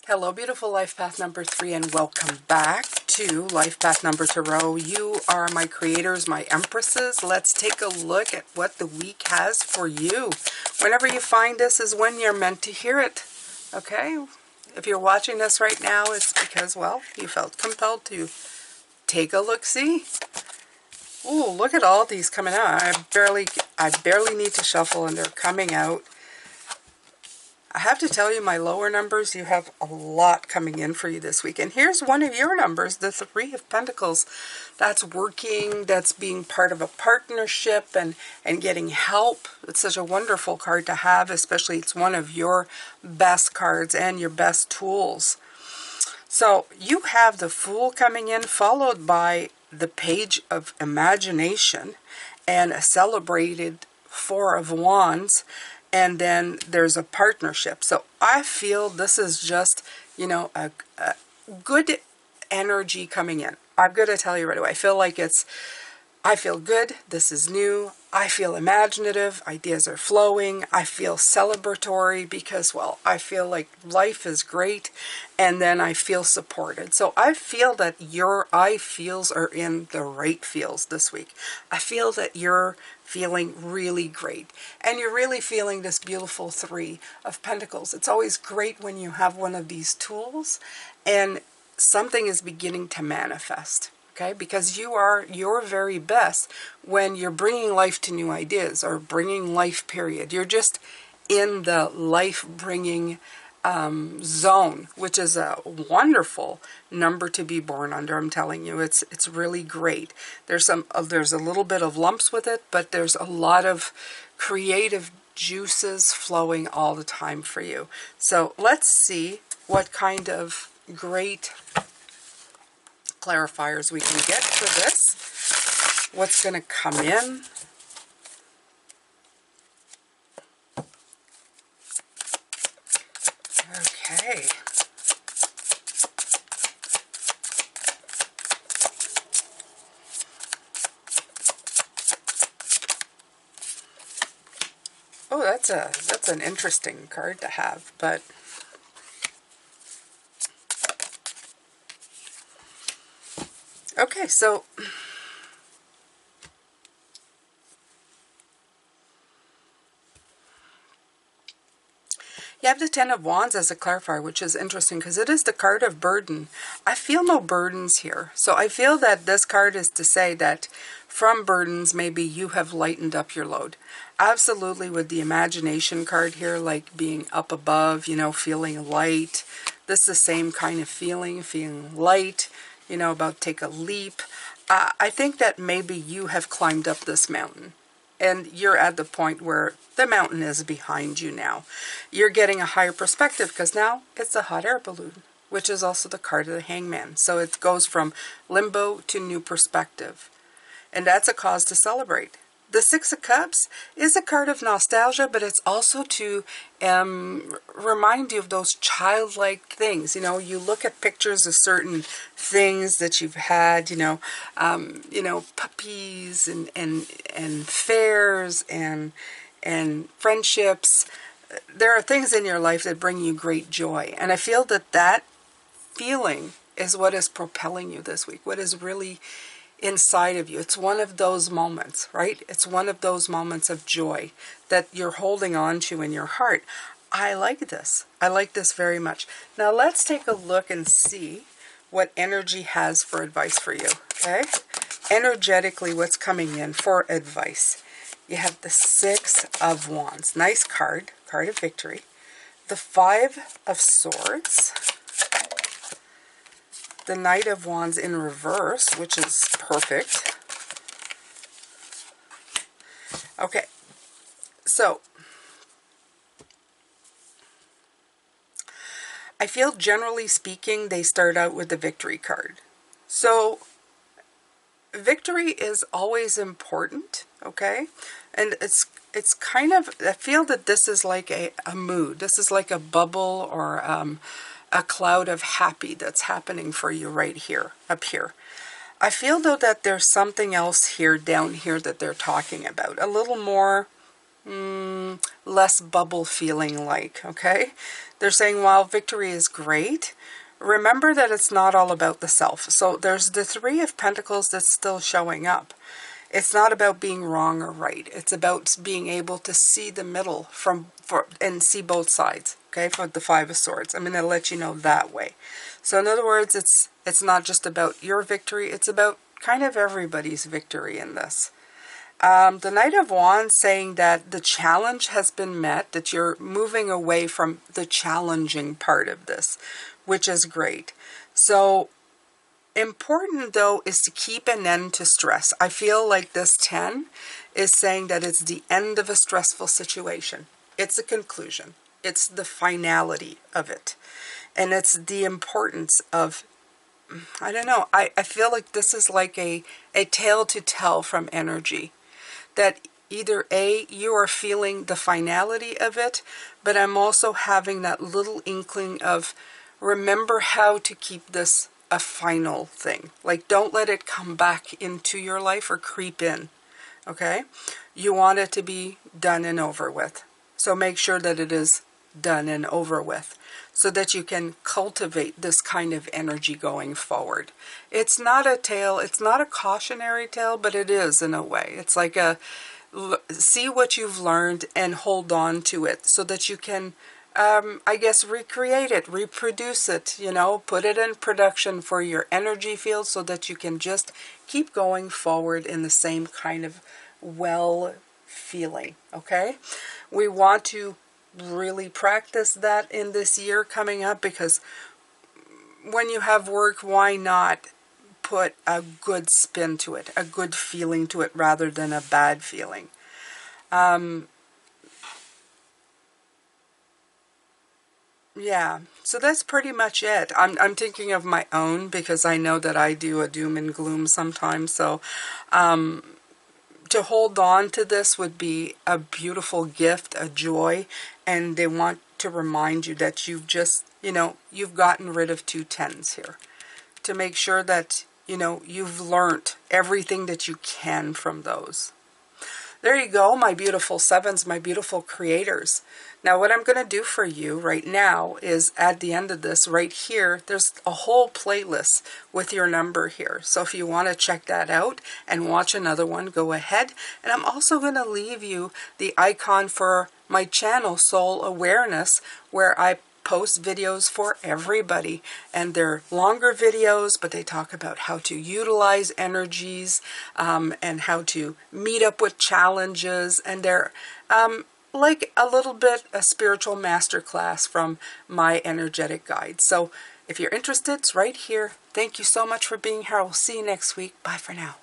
Hello, beautiful Life Path number 3, and welcome back to Life Path number Tarot. You are my creators, my empresses. Let's take a look at what the week has for you. Whenever you find this is when you're meant to hear it, okay? If you're watching this right now, it's because, well, you felt compelled to take a look-see. Ooh, look at all these coming out. I barely need to shuffle, and they're coming out. I have to tell you, my lower numbers, you have a lot coming in for you this week. And here's one of your numbers, the 3 of Pentacles. That's working, that's being part of a partnership and getting help. It's such a wonderful card to have, especially it's one of your best cards and your best tools. So you have the Fool coming in, followed by the Page of Imagination and a celebrated 4 of Wands. And then there's a partnership. So I feel this is just, you know, a good energy coming in. I'm going to tell you right away. I feel like I feel good. This is new. I feel imaginative. Ideas are flowing. I feel celebratory because, well, I feel like life is great. And then I feel supported. So I feel that your I feels are in the right feels this week. I feel that you're feeling really great. And you're really feeling this beautiful 3 of Pentacles. It's always great when you have one of these tools and something is beginning to manifest. Okay, because you are your very best when you're bringing life to new ideas or bringing life, period. You're just in the life-bringing zone, which is a wonderful number to be born under. I'm telling you, it's really great. There's a little bit of lumps with it, but there's a lot of creative juices flowing all the time for you. So let's see what kind of great clarifiers we can get for this. What's going to come in? Okay. Oh, that's an interesting card to have, but okay, so you have the 10 of Wands as a clarifier, which is interesting because it is the card of burden. I feel no burdens here. So I feel that this card is to say that from burdens, maybe you have lightened up your load. Absolutely, with the imagination card here, like being up above, you know, feeling light. This is the same kind of feeling light, you know, about to take a leap. I think that maybe you have climbed up this mountain. And you're at the point where the mountain is behind you now. You're getting a higher perspective because now it's a hot air balloon, which is also the card of the Hangman. So it goes from limbo to new perspective. And that's a cause to celebrate. The 6 of Cups is a card of nostalgia, but it's also to remind you of those childlike things. You know, you look at pictures of certain things that you've had, you know, puppies and fairs and friendships. There are things in your life that bring you great joy. And I feel that that feeling is what is propelling you this week, what is really inside of you. It's one of those moments, right? It's one of those moments of joy that you're holding on to in your heart. I like this. I like this very much. Now let's take a look and see what energy has for advice for you, okay? Energetically, what's coming in for advice. You have the 6 of Wands. Nice card, card of victory. The 5 of Swords. The Knight of Wands in reverse, which is perfect. Okay, so I feel generally speaking they start out with the victory card. So victory is always important, okay? And it's kind of, I feel that this is like a mood. This is like a bubble or a cloud of happy that's happening for you right here, up here. I feel though that there's something else here, down here, that they're talking about. A little more less bubble feeling like, okay? They're saying while victory is great, remember that it's not all about the self. So there's the Three of Pentacles that's still showing up. It's not about being wrong or right. It's about being able to see the middle and see both sides, okay, for the Five of Swords. I'm going to let you know that way. So in other words, it's not just about your victory. It's about kind of everybody's victory in this. The Knight of Wands saying that the challenge has been met, that you're moving away from the challenging part of this, which is great. So important though is to keep an end to stress. I feel like this 10 is saying that it's the end of a stressful situation. It's a conclusion. It's the finality of it. And it's the importance of, I don't know, I feel like this is like a tale to tell from energy. That either A, you are feeling the finality of it, but I'm also having that little inkling of remember how to keep this a final thing. Like, don't let it come back into your life or creep in, okay? You want it to be done and over with. So make sure that it is done and over with so that you can cultivate this kind of energy going forward. It's not a tale, it's not a cautionary tale, but it is in a way. It's like a see what you've learned and hold on to it so that you can I guess recreate it, reproduce it, you know, put it in production for your energy field so that you can just keep going forward in the same kind of well feeling, okay? We want to really practice that in this year coming up, because when you have work, why not put a good spin to it, a good feeling to it rather than a bad feeling? Yeah, so that's pretty much it. I'm thinking of my own because I know that I do a doom and gloom sometimes. So to hold on to this would be a beautiful gift, a joy, and they want to remind you that you've just, you know, you've gotten rid of 2 10s here to make sure that, you know, you've learned everything that you can from those. There you go, my beautiful 7s, my beautiful creators. Now what I'm going to do for you right now is at the end of this right here, there's a whole playlist with your number here. So if you want to check that out and watch another one, go ahead. And I'm also going to leave you the icon for my channel, Soul Awareness, where I post videos for everybody, and they're longer videos, but they talk about how to utilize energies and how to meet up with challenges, and they're like a little bit a spiritual masterclass from my energetic guide. So if you're interested, it's right here. Thank you so much for being here. I will see you next week. Bye for now.